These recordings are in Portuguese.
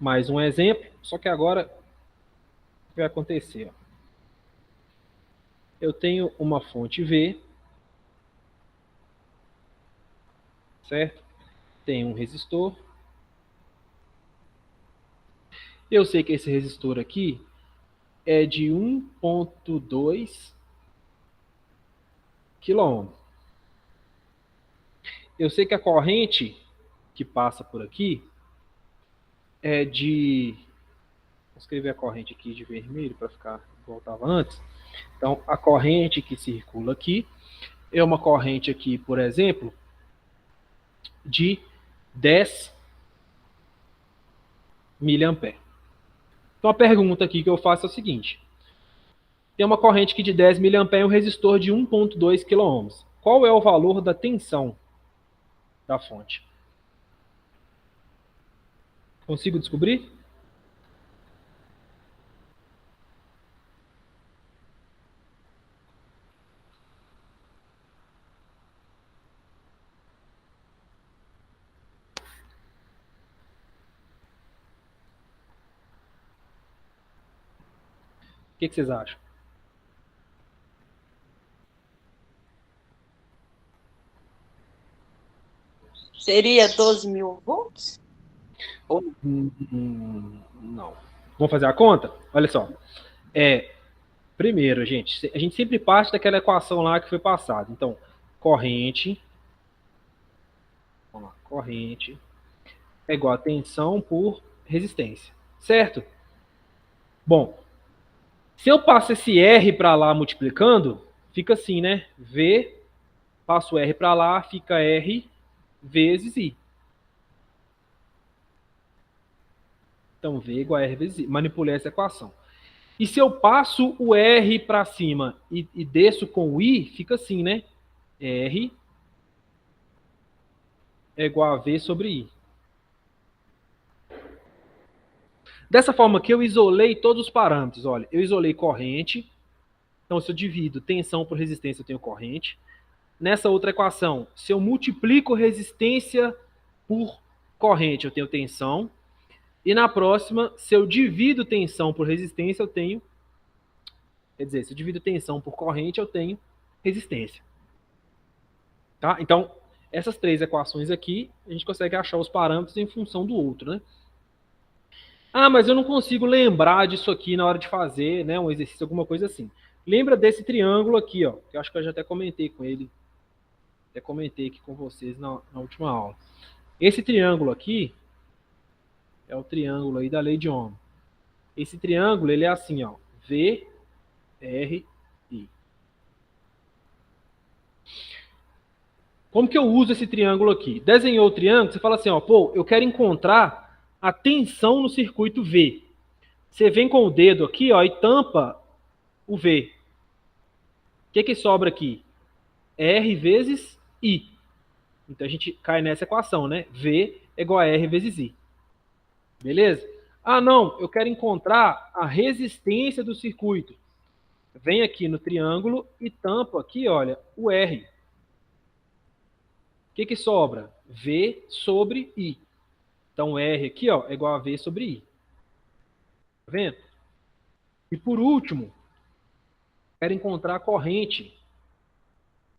Mais um exemplo, só que agora o que vai acontecer? Ó? Eu tenho uma fonte V, certo? Tem um resistor. Eu sei que esse resistor aqui é de 1,2 kΩ. Eu sei que a corrente que passa por aqui é de... Vou escrever a corrente aqui de vermelho para ficar igual estava antes. Então, a corrente que circula aqui é uma corrente aqui, por exemplo, de 10 miliamperes. Então, a pergunta aqui que eu faço é o seguinte. Tem uma corrente aqui de 10 miliamperes e um resistor de 1,2 kΩ. Qual é o valor da tensão da fonte? Consigo descobrir? O que vocês acham? Seria 12.000 volts? Não. Vamos fazer a conta? Olha só. Primeiro, a gente sempre parte daquela equação lá que foi passada. Então, corrente, vamos lá, corrente é igual a tensão por resistência, certo? Bom, se eu passo esse R para lá multiplicando, fica assim, né? V, passo R para lá, fica R vezes I. Então, V igual a R vezes I. Manipulei essa equação. E se eu passo o R para cima e desço com o I, fica assim, né? R é igual a V sobre I. Dessa forma aqui, eu isolei todos os parâmetros. Olha, eu isolei corrente. Então, se eu divido tensão por resistência, eu tenho corrente. Nessa outra equação, se eu multiplico resistência por corrente, eu tenho tensão. E na próxima, se eu divido tensão por resistência, eu tenho... Quer dizer, se eu divido tensão por corrente, eu tenho resistência. Tá? Então, essas três equações aqui, a gente consegue achar os parâmetros em função do outro, né? Ah, mas eu não consigo lembrar disso aqui na hora de fazer, né, um exercício, alguma coisa assim. Lembra desse triângulo aqui, ó, que eu acho que eu já até comentei com ele, até comentei aqui com vocês na última aula. Esse triângulo aqui é o triângulo aí da lei de Ohm. Esse triângulo, ele é assim, ó, V, R, I. Como que eu uso esse triângulo aqui? Desenhou o triângulo, você fala assim, ó, pô, eu quero encontrar a tensão no circuito V. Você vem com o dedo aqui, ó, e tampa o V. O que sobra aqui? R vezes I. Então a gente cai nessa equação, né? V é igual a R vezes I. Beleza? Ah, não, eu quero encontrar a resistência do circuito. Vem aqui no triângulo e tampa aqui, olha, o R. O que sobra? V sobre I. Então R aqui, ó, é igual a V sobre I. Tá vendo? E por último, quero encontrar a corrente.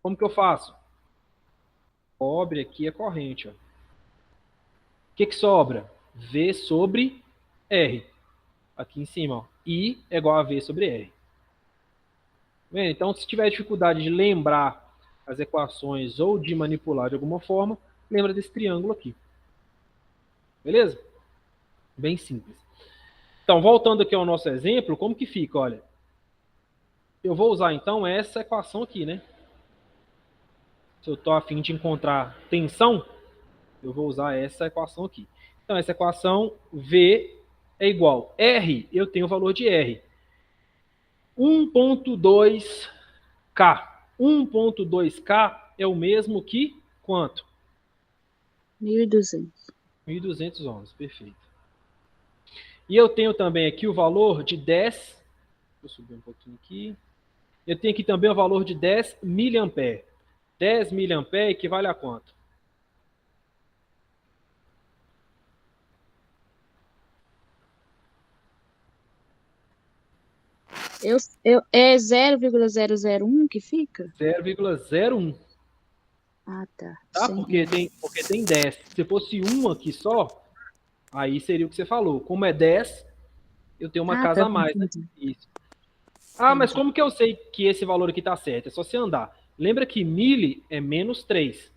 Como que eu faço? Cobre aqui a corrente, ó. O que sobra? V sobre R. Aqui em cima, ó. I é igual a V sobre R. Bem, então, se tiver dificuldade de lembrar as equações ou de manipular de alguma forma, lembra desse triângulo aqui. Beleza? Bem simples. Então, voltando aqui ao nosso exemplo, como que fica? Olha, eu vou usar, então, essa equação aqui, né? Se eu estou a fim de encontrar tensão, eu vou usar essa equação aqui. Então, essa equação, V é igual a R, eu tenho o valor de R. 1,2K. 1,2K é o mesmo que quanto? 1.200. 1.200 ohms, perfeito. E eu tenho também aqui o valor de 10, vou subir um pouquinho aqui. Eu tenho aqui também o valor de 10 miliamperes. 10 miliamperes equivale a quanto? É 0,001 que fica? 0,01. Ah, tá. Tá? 100 Porque tem 10. Se fosse um aqui só, aí seria o que você falou. Como é 10, eu tenho uma Ah, casa tá. a mais, né? Entendi. Isso. Ah, mas Entendi. como que eu sei que esse valor aqui tá certo? É só você andar. Lembra que mili é menos 3.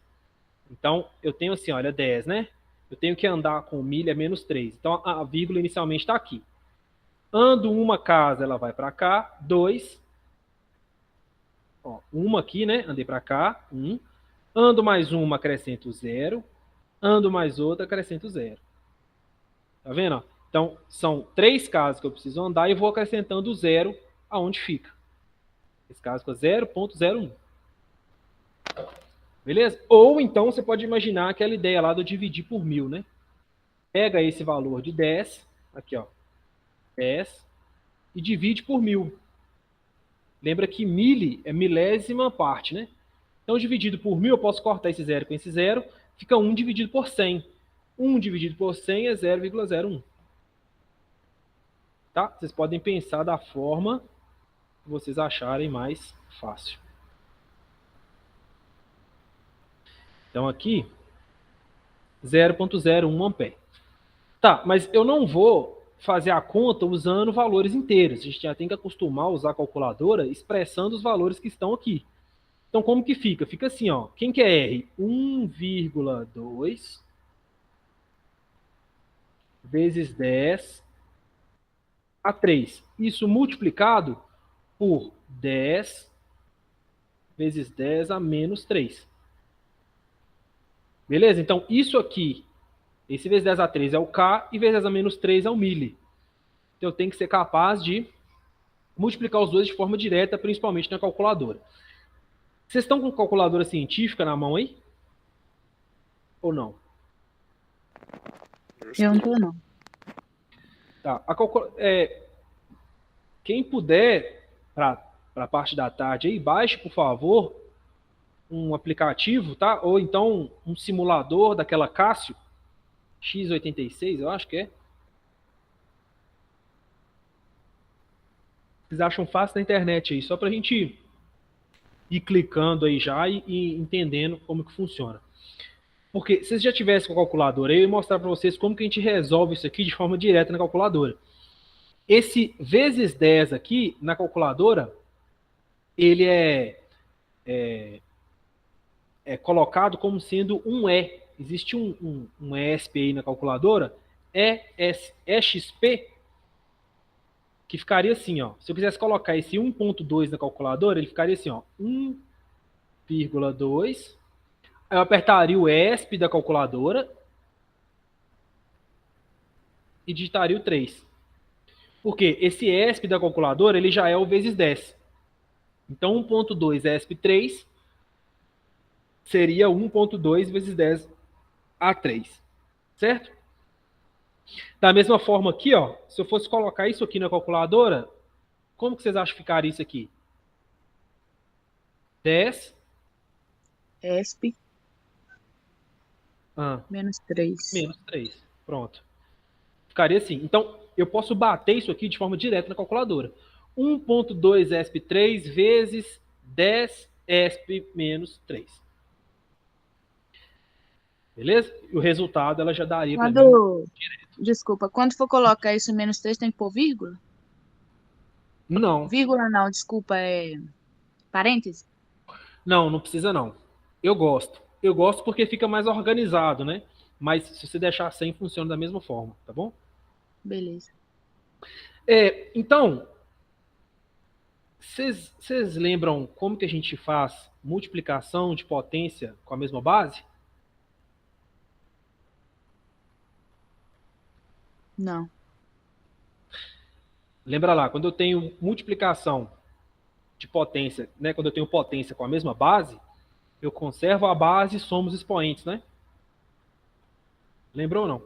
Então, eu tenho assim, olha, 10, né? Eu tenho que andar com milha é menos 3. Então, a vírgula inicialmente está aqui. Ando uma casa, ela vai para cá. 2. Ó, uma aqui, né? Andei para cá. 1. Ando mais uma, acrescento 0. Ando mais outra, acrescento 0. Tá vendo? Ó? Então, são 3 casas que eu preciso andar e vou acrescentando 0 aonde fica. Esse caso fica 0,01. Beleza? Ou então você pode imaginar aquela ideia lá do dividir por 1000, né? Pega esse valor de 10, aqui ó, 10, e divide por 1000. Lembra que mili é milésima parte, né? Então, dividido por 1000, eu posso cortar esse 0 com esse 0, fica 1 dividido por 100. 1 dividido por 100 é 0,01. Tá? Vocês podem pensar da forma que vocês acharem mais fácil. Então, aqui, 0,01 ampere. Tá, mas eu não vou fazer a conta usando valores inteiros. A gente já tem que acostumar a usar a calculadora expressando os valores que estão aqui. Então, como que fica? Fica assim, ó. Quem que é R? 1,2 vezes 10 a 3. Isso multiplicado por 10 vezes 10 a menos 3. Beleza? Então, isso aqui, esse vezes 10 a 3 é o K e vezes 10 a menos 3 é o mili. Então, eu tenho que ser capaz de multiplicar os dois de forma direta, principalmente na calculadora. Vocês estão com calculadora científica na mão aí? Ou não? Eu não tô, não. Tá. Quem puder, para a parte da tarde aí, baixe, por favor, um aplicativo, tá? Ou então um simulador daquela Cássio X86, eu acho que é. Vocês acham fácil na internet aí, só para a gente ir clicando aí já e entendendo como que funciona. Porque se vocês já tivessem com a calculadora, eu ia mostrar para vocês como que a gente resolve isso aqui de forma direta na calculadora. Esse vezes 10 aqui, na calculadora, ele é colocado como sendo um E. Existe um ESP aí na calculadora, EXP, que ficaria assim, ó. Se eu quisesse colocar esse 1.2 na calculadora, ele ficaria assim, ó, 1,2. Aí eu apertaria o ESP da calculadora e digitaria o 3. Porque esse ESP da calculadora, ele já é o vezes 10. Então, 1.2 ESP 3 seria 1.2 vezes 10 a 3. Certo? Da mesma forma aqui, ó, se eu fosse colocar isso aqui na calculadora, como que vocês acham que ficaria isso aqui? 10 ESP ah, menos 3. menos 3. Pronto. Ficaria assim. Então, eu posso bater isso aqui de forma direta na calculadora. 1.2 ESP3 vezes 10 ESP menos 3. Beleza? E o resultado ela já daria para mim. Desculpa, quando for colocar isso menos 3 tem que pôr vírgula? Não, Vírgula não, desculpa, é parêntese? não precisa não. Eu gosto. Eu gosto porque fica mais organizado, né? Mas se você deixar sem, funciona da mesma forma, tá bom? Beleza. Então, vocês lembram como que a gente faz multiplicação de potência com a mesma base? Não. Lembra lá, quando eu tenho multiplicação de potência, né? Quando eu tenho potência com a mesma base, eu conservo a base e somos expoentes, né? Lembrou ou não?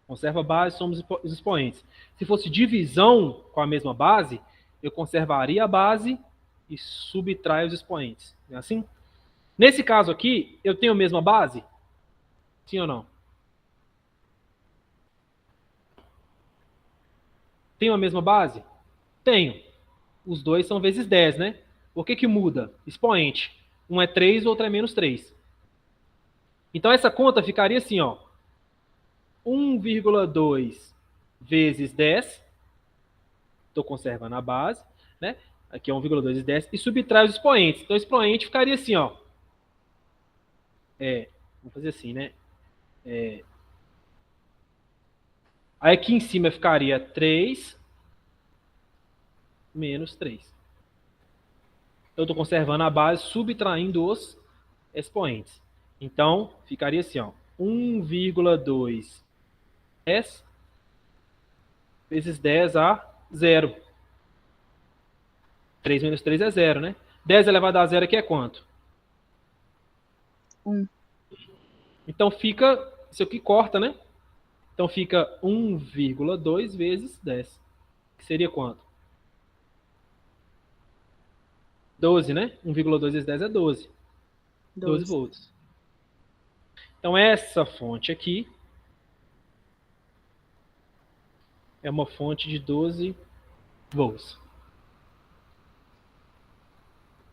Conserva a base, somos os expoentes. Se fosse divisão com a mesma base, eu conservaria a base e subtrai os expoentes. Não é assim? Nesse caso aqui, eu tenho a mesma base? Sim ou não? Tenho a mesma base? Tenho. os dois são vezes 10, né? Por que que muda? Expoente. Um é 3, o outro é menos 3. Então, essa conta ficaria assim, ó. 1,2 vezes 10. Estou conservando a base, né? Aqui é 1,2 vezes 10. E subtrai os expoentes. Então, o expoente ficaria assim, ó. Vamos fazer assim, né? Aí aqui em cima ficaria 3 menos 3. Eu estou conservando a base, subtraindo os expoentes. Então, ficaria assim, ó. 1,2 10 vezes 10 a 0. 3 menos 3 é 0, né? 10 elevado a 0 aqui é quanto? 1. Então fica, isso aqui corta, né? Então fica 1,2 vezes 10. Que seria quanto? 12, né? 1,2 vezes 10 é 12. 12 volts. Então essa fonte aqui é uma fonte de 12 volts.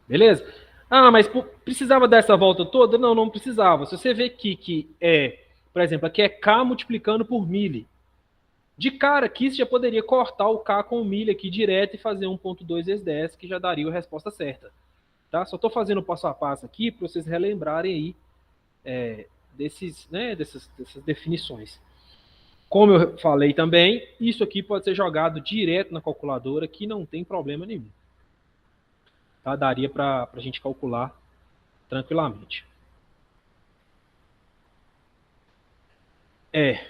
Beleza? Ah, mas precisava dessa volta toda? Não, não precisava. Se você vê aqui que por exemplo, aqui é K multiplicando por milli. De cara aqui, você já poderia cortar o K com o milli aqui direto e fazer 1,2 vezes 10, que já daria a resposta certa. Tá? Só estou fazendo o passo a passo aqui para vocês relembrarem aí dessas definições. Como eu falei também, isso aqui pode ser jogado direto na calculadora, que não tem problema nenhum. Tá? Daria para a gente calcular tranquilamente.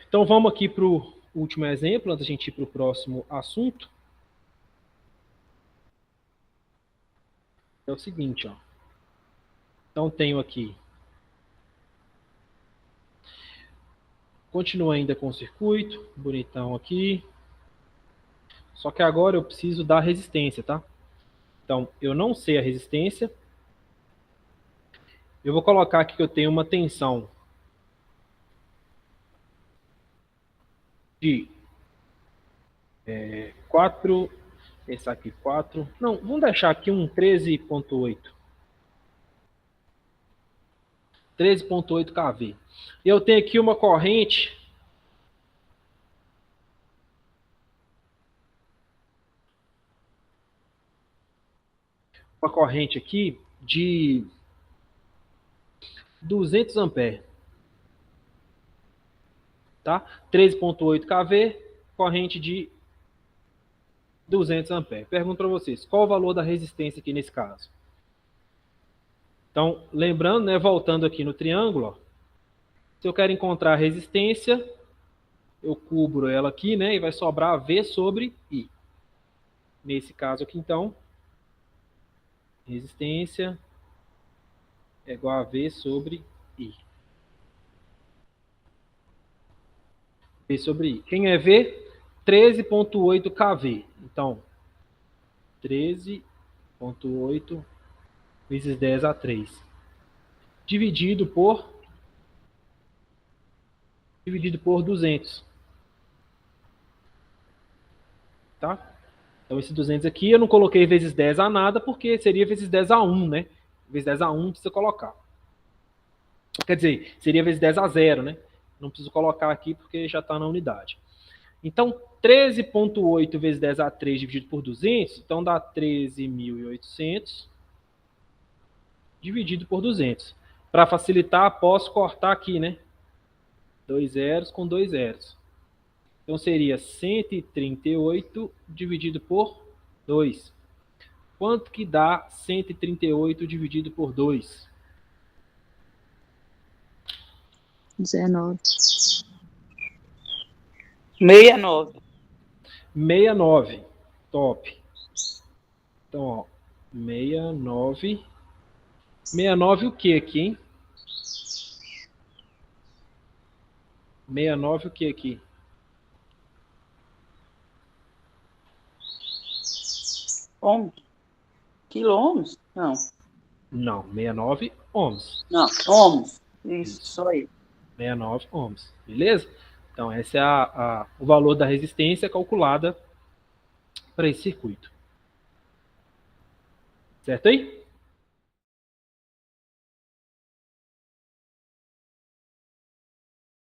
Então vamos aqui para o último exemplo, antes da gente ir para o próximo assunto. É o seguinte, ó. Então tenho aqui. Continua ainda com o circuito, bonitão aqui. Só que agora eu preciso da resistência, tá? Então, eu não sei a resistência. Eu vou colocar aqui que eu tenho uma tensão de 4, esse aqui 4, não, vamos deixar aqui um 13,8. 13,8 kV. Eu tenho aqui uma corrente aqui de 200 amperes. Tá? 13,8 kV, corrente de 200 amperes. Pergunto para vocês, qual o valor da resistência aqui nesse caso? Então, lembrando, né, voltando aqui no triângulo, ó, se eu quero encontrar a resistência, eu cubro ela aqui, né, e vai sobrar V sobre I. Nesse caso aqui, então, resistência é igual a V sobre I. V sobre I. Quem é V? 13,8 kV. Então, 13,8 vezes 10 a 3. Dividido por 200. Tá? Então, esse 200 aqui eu não coloquei vezes 10 a nada, porque seria vezes 10 a 1, né? Vezes 10 a 1 precisa colocar. Quer dizer, seria vezes 10 a 0, né? Não preciso colocar aqui porque já está na unidade. Então, 13,8 vezes 10 a 3 dividido por 200, então dá 13.800 dividido por 200. Para facilitar, posso cortar aqui, né? 2 zeros com 2 zeros. Então, seria 138 dividido por 2. Quanto que dá 138 dividido por 2? 19. 69. 69. Top. Então, ó, 69. 69 o que aqui, hein? 69 o que aqui? Ohms. Quilômetros? Não. Não, 69 ohms. Não, ohms. Isso aí. 69 ohms. Beleza? Então, esse é o valor da resistência calculada para esse circuito. Certo aí?